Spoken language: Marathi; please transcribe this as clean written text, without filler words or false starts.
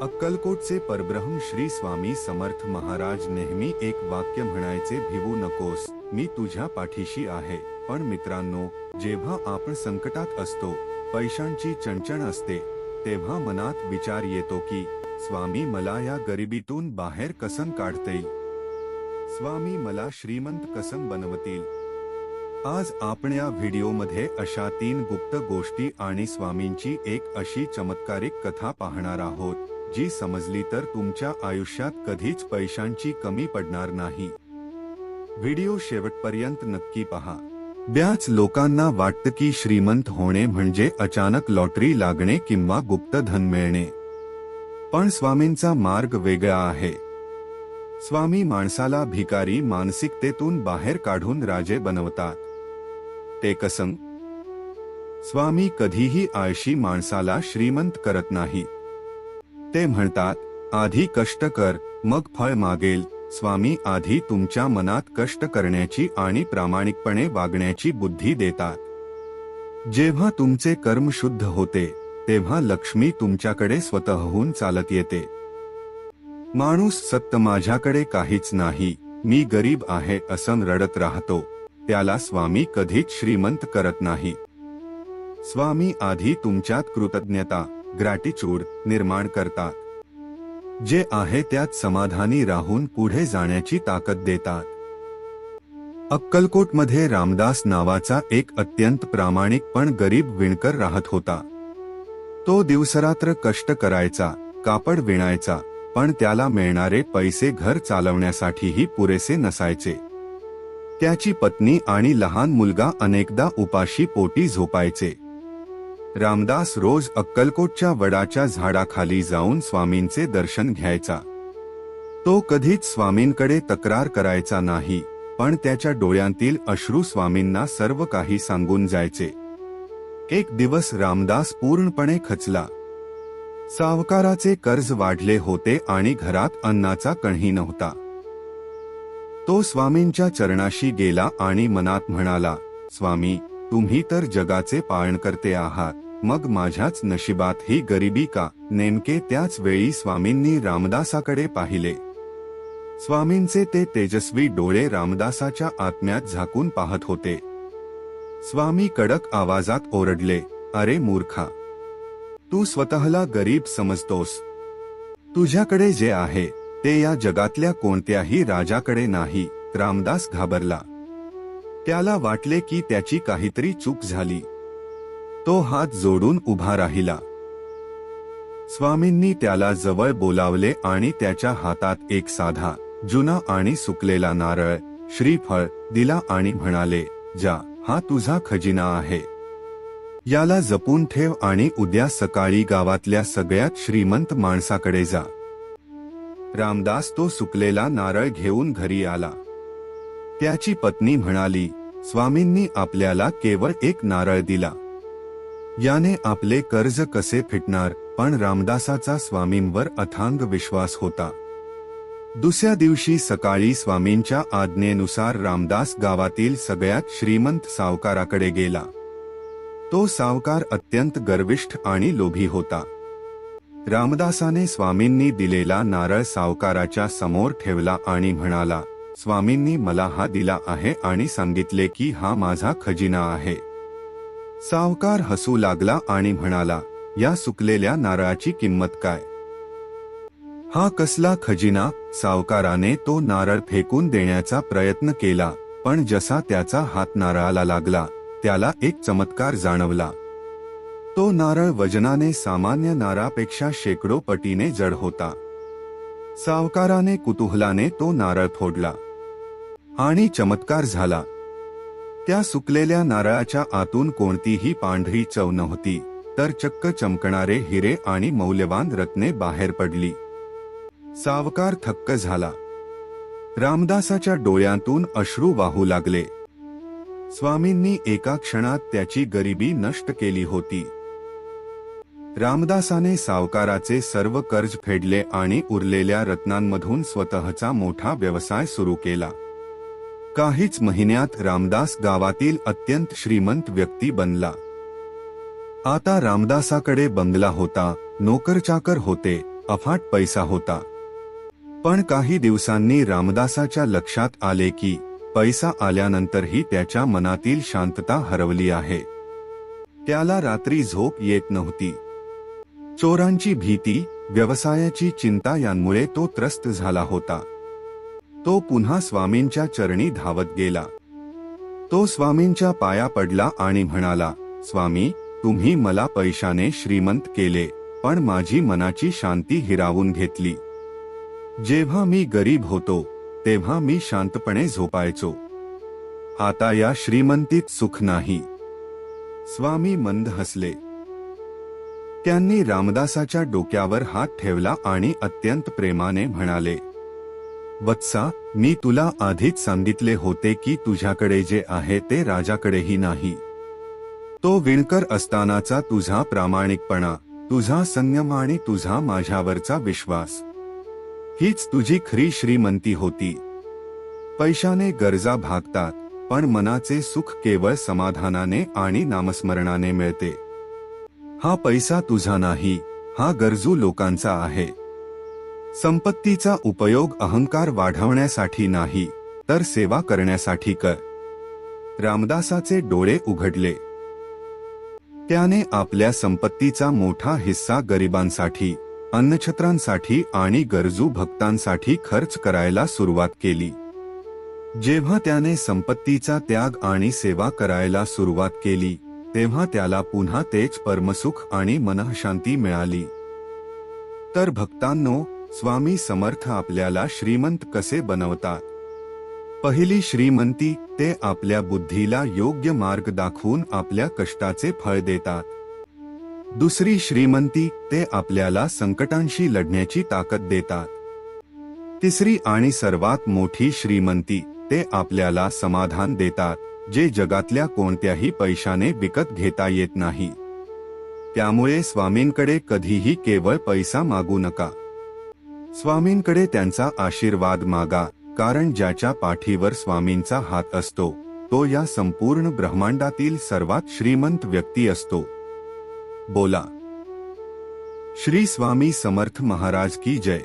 अक्कलकोटचे परब्रह्म श्री स्वामी समर्थ महाराज नेहमी एक वाक्य म्हणायचे, भिवू नकोस, मी तुझ्या पाठीशी आहे. पण मित्रांनो, जेव्हा आपण संकटात असतो, पैशांची चणचण असते, तेव्हा मनात विचार येतो की स्वामी मला या गरिबीतून बाहेर कसं काढतील, स्वामी मला श्रीमंत कसं बनवतील. आज आपण या व्हिडिओमध्ये अशा 3 गुप्त गोष्टी आणि स्वामींची एक अशी चमत्कारिक कथा पाहणार आहोत, जी समजली तर तुमच्या आयुष्यात कधीच पैशांची कमी पडणार नाही. व्हिडिओ शेवटपर्यंत नक्की पहा. बऱ्याच लोकांना वाटतं की श्रीमंत होणे म्हणजे अचानक लॉटरी लागणे किंवा गुप्त धन मिळणे. पण स्वामींचा मार्ग वेगळा आहे. स्वामी माणसाला भिकारी मानसिकतेतून बाहेर काढून राजे बनवतात. ते कसं? स्वामी कधीही आळशी माणसाला श्रीमंत करत नाही. ते म्हणतात, आधी कष्ट कर, मग फळ मागेल. स्वामी आधी तुमच्या मनात कष्ट करण्याची आणि प्रामाणिकपणे वागण्याची बुद्धी देतात. जेव्हा तुमचे कर्म शुद्ध होते, तेव्हा लक्ष्मी तुमच्याकडे स्वतःहून चालत येते. माणूस सत्य माझ्याकडे काहीच नाही, मी गरीब आहे असं रडत राहतो, त्याला स्वामी कधीच श्रीमंत करत नाही. स्वामी आधी तुमच्यात कृतज्ञता, ग्रॅटिट्यूड निर्माण करतात. जे आहे त्यात समाधानी राहून पुढे जाण्याची ताकद देतात. अक्कलकोटमध्ये रामदास नावाचा एक अत्यंत प्रामाणिक पण गरीब विणकर राहत होता. तो दिवसरात्र कष्ट करायचा, कापड विणायचा, पण त्याला मिळणारे पैसे घर चालवण्यासाठीही पुरेसे नसायचे. त्याची पत्नी आणि लहान मुलगा अनेकदा उपाशी पोटी झोपायचे. रामदास रोज अक्कलकोटच्या वडाच्या झाडाखाली जाऊन स्वामींचे दर्शन घ्यायचा. तो कधीच स्वामींकडे तक्रार करायचा नाही, पण त्याच्या डोळ्यांतील अश्रू स्वामींना सर्व काही सांगून जायचे. एक दिवस रामदास पूर्णपणे खचला. सावकाराचे कर्ज वाढले होते आणि घरात अन्नाचा कणही नव्हता. तो स्वामींच्या चरणाशी गेला आणि मनात म्हणाला, स्वामी, तुम्ही तर जगाचे पालनकर्ते आहात, मग माझ्याच नशिबात ही गरिबी का? नेमके त्याच वेळी स्वामींनी रामदासाकडे पाहिले. स्वामींचे ते तेजस्वी डोळे रामदासाच्या आत्म्यात झाकून पाहत होते. स्वामी कडक आवाजात ओरडले, अरे मूर्खा, तू स्वतःला गरीब समजतोस. तुझ्याकडे जे आहे ते या जगातल्या कोणत्याही राजाकडे नाही. रामदास घाबरला. त्याला वाटले की त्याची काहीतरी चूक झाली. तो हात जोडून उभा राहिला. स्वामींनी त्याला जवळ बोलावले आणि त्याच्या हातात एक साधा, जुना आणि सुकलेला नारळ, श्रीफळ दिला आणि म्हणाले, जा, हा तुझा खजिना आहे. याला जपून ठेव आणि उद्या सकाळी गावातल्या सगळ्यात श्रीमंत माणसाकडे जा. रामदास तो सुकलेला नारळ घेऊन घरी आला. त्याची पत्नी म्हणाली, स्वामींनी आपल्याला केवळ एक नारळ दिला, याने आपले कर्ज कसे फिटणार? पण रामदासाचा स्वामींवर अथांग विश्वास होता. दुसऱ्या दिवशी सकाळी स्वामींच्या आज्ञेनुसार रामदास गावातील सगळ्यात श्रीमंत सावकाराकडे गेला. तो सावकार अत्यंत गर्विष्ठ आणि लोभी होता. रामदासाने स्वामींनी दिलेला नारळ सावकाराच्या समोर ठेवला आणि म्हणाला, स्वामींनी मला हा दिला आहे आणि सांगितले की हा माझा खजिना आहे. सावकार हसू लागला आणि म्हणाला, या सुकलेल्या नारळाची किंमत काय? हा कसला खजिना? सावकाराने तो नारळ फेकून देण्याचा प्रयत्न केला, पण जसा त्याचा हात नारळाला लागला, त्याला एक चमत्कार जाणवला. तो नारळ वजनाने सामान्य नारळापेक्षा शेकडो पटीने जड होता. सावकाराने कुतूहलाने तो नारळ फोडला आणि चमत्कार झाला. त्या सुकलेल्या नारळाच्या आतून कोणतीही पांढरी चव नव्हती, तर चक्क चमकणारे हिरे आणि मौल्यवान रत्ने बाहेर पडली. सावकार थक्क झाला. रामदासाच्या डोळ्यांतून अश्रू वाहू लागले. स्वामींनी एका क्षणात त्याची गरिबी नष्ट केली होती. रामदासाने सावकाराचे सर्व कर्ज फेडले आणि उरलेल्या रत्नांमधून स्वतःचा मोठा व्यवसाय सुरू केला. काहीच महिन्यात रामदास गावातील अत्यंत श्रीमंत व्यक्ती बनला. आता रामदासाकडे बंगला होता, नोकरचाकर होते अफाट पैसा होता. पण काही दिवसांनी रामदासाच्या लक्षात आले की पैसा आल्यानंतरही त्याच्या मनातील शांतता हरवली आहे. त्याला रात्री झोप येत नव्हती. चोरांची भीती, व्यवसायाची चिंता यांमुळे तो त्रस्त झाला होता. तो पुन्हा स्वामींच्या चरणी धावत गेला. तो स्वामींच्या पाया पडला आणि म्हणाला, स्वामी, तुम्ही मला पैशाने श्रीमंत केले, पण माझी मनाची शांती हिरावून घेतली. जेव्हा मी गरीब होतो तेव्हा मी शांतपणे झोपायचो. आता या श्रीमंतीत सुख नाही. स्वामी मंद हसले. त्यांनी रामदासाच्या डोक्यावर हात ठेवला आणि अत्यंत प्रेमाने म्हणाले, वत्सा, मी तुला आधीच सांगितले होते की तुझ्याकडे जे आहे ते राजाकडेही नाही. तो विणकर असतानाचा तुझा प्रामाणिकपणा, तुझा संयम आणि तुझा माझ्यावरचा विश्वास, हीच तुझी खरी श्रीमंती होती. पैशाने गरजा भागतात, पण मनाचे सुख केवळ समाधानाने आणि नामस्मरणाने मिळते. हा पैसा तुझा नाही, हा गरजू लोकांचा आहे. संपत्तीचा उपयोग अहंकार वाढवण्यासाठी नाही, तर सेवा करण्यासाठी कर. रामदासाचे डोळे उघडले. त्याने आपल्या संपत्तीचा मोठा हिस्सा गरिबांसाठी, अन्नछत्रांसाठी आणि गरजू भक्तांसाठी खर्च करायला सुरुवात केली. जेव्हा त्याने संपत्तीचा त्याग आणि सेवा करायला सुरुवात केली, तेव्हा त्याला पुन्हा तेच परमसुख आणि मनःशांती मिळाली. तर भक्तांनो, स्वामी समर्थ आपल्याला श्रीमंत कसे बनवतात? पहिली श्रीमंती, ते आपल्या बुद्धीला योग्य मार्ग दाखवून आपल्या कष्टाचे फळ देतात. दुसरी श्रीमंती, ते आपल्याला संकटांशी लढण्याची ताकद देतात. तिसरी आणि सर्वात मोठी श्रीमंती, ते आपल्याला समाधान देतात, जे जगातल्या कोणत्याही पैशाने विकत घेता येत नाही. त्यामुळे स्वामींकडे कधीही केवळ पैसा मागू नका. स्वामींकडे त्यांचा आशीर्वाद मागा, कारण ज्याच्या पाठीवर स्वामींचा हात असतो, तो या संपूर्ण ब्रह्मांडातील सर्वात श्रीमंत व्यक्ती असतो. बोला, श्री स्वामी समर्थ महाराज की जय.